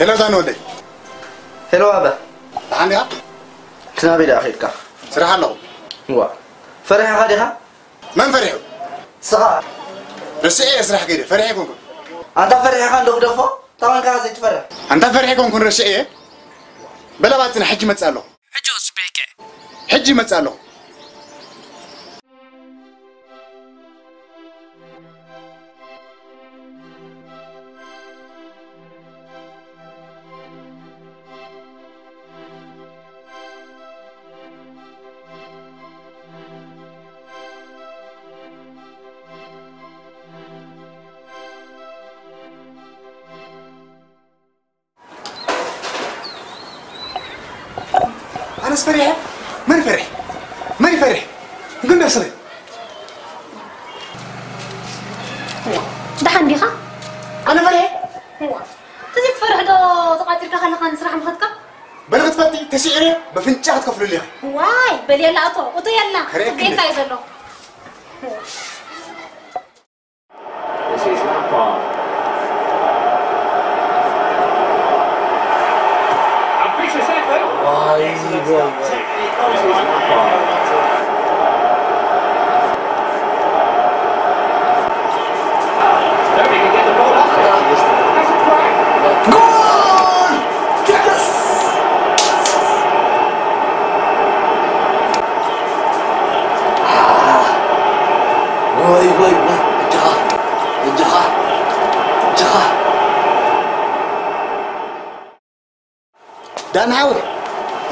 هلا زانودي هلو أبا عندي كنابي لأخيك سرح الله هو فرح غاديها من فرحه صغار رسئي يسرح كده فرحي كون أنت فرح عندك دفو طبعا كذا تفرح أنت فرحي كون رسئي بلا باتنا حجي متسأله حجي وسبيك حجي متسأله أنا فرحي ماني فرحي ماني فرحي قلنا صلي ده عندي خا أنا فرحي هو تزيد فرح دو تقاتل كخلنا خان نسرح مخدك بلغت فاتي تسعيري بفنجات كفلوا لي واي بل يلا أطو يلا تبين تايز له This is Lampard. Ambitious effort. Technique. This is Lampard. Don't even get the ball up. That's a crack. جول يس واي جخا ده أنا عاود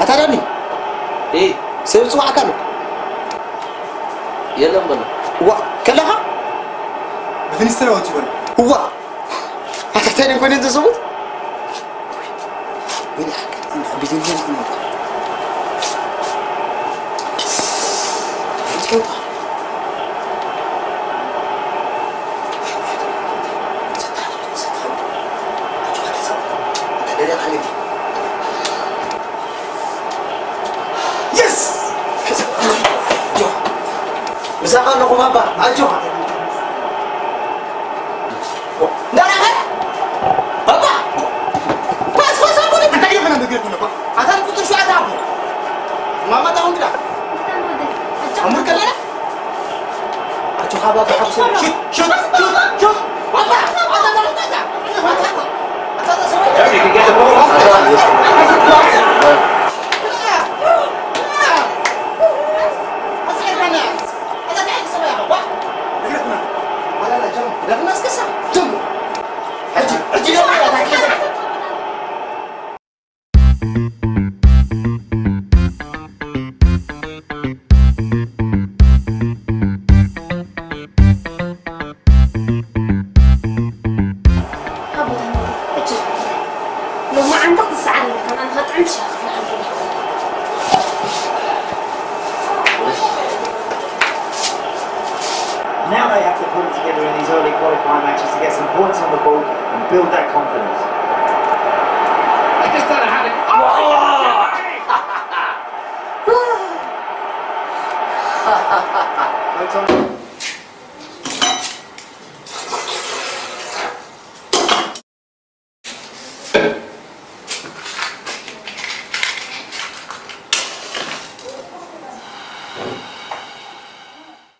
أتعلمني إيه سيبت واحد كله يلا بنا هو كلها بفنستر واتي بنا هو هتحتاج نكون أنت صوت وين حق بيتين هنا يس مساقا نقوم أبا أجو لا بابا بس أقول لك أنت كيف أنا بقول لك أنا كنت شو أتعب ماما تقول كده عمرك لا أجو خبا بحبس شوت بابا Don't even get the ball up. That's a crack. لو ما عندك تسعر لك أنا هطعم شهر Now they have to put it together in these early qualifying matches to get some points on the board and build that confidence. I just don't know how to. Oh!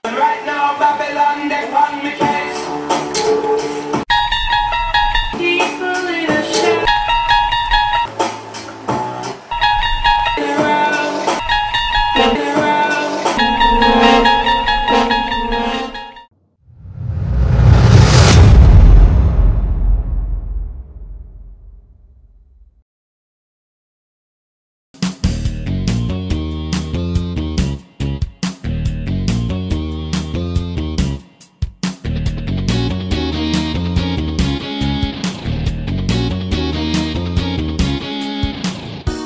Right now, Babylon, they want me case. People in a shell.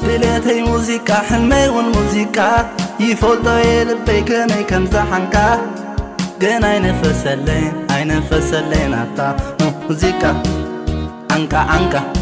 بلاتي موسيقى حلمي والموسيقى يفوضو يلبي كمي كم زحنكا قن عين فسلين عتا موسيقى عنكا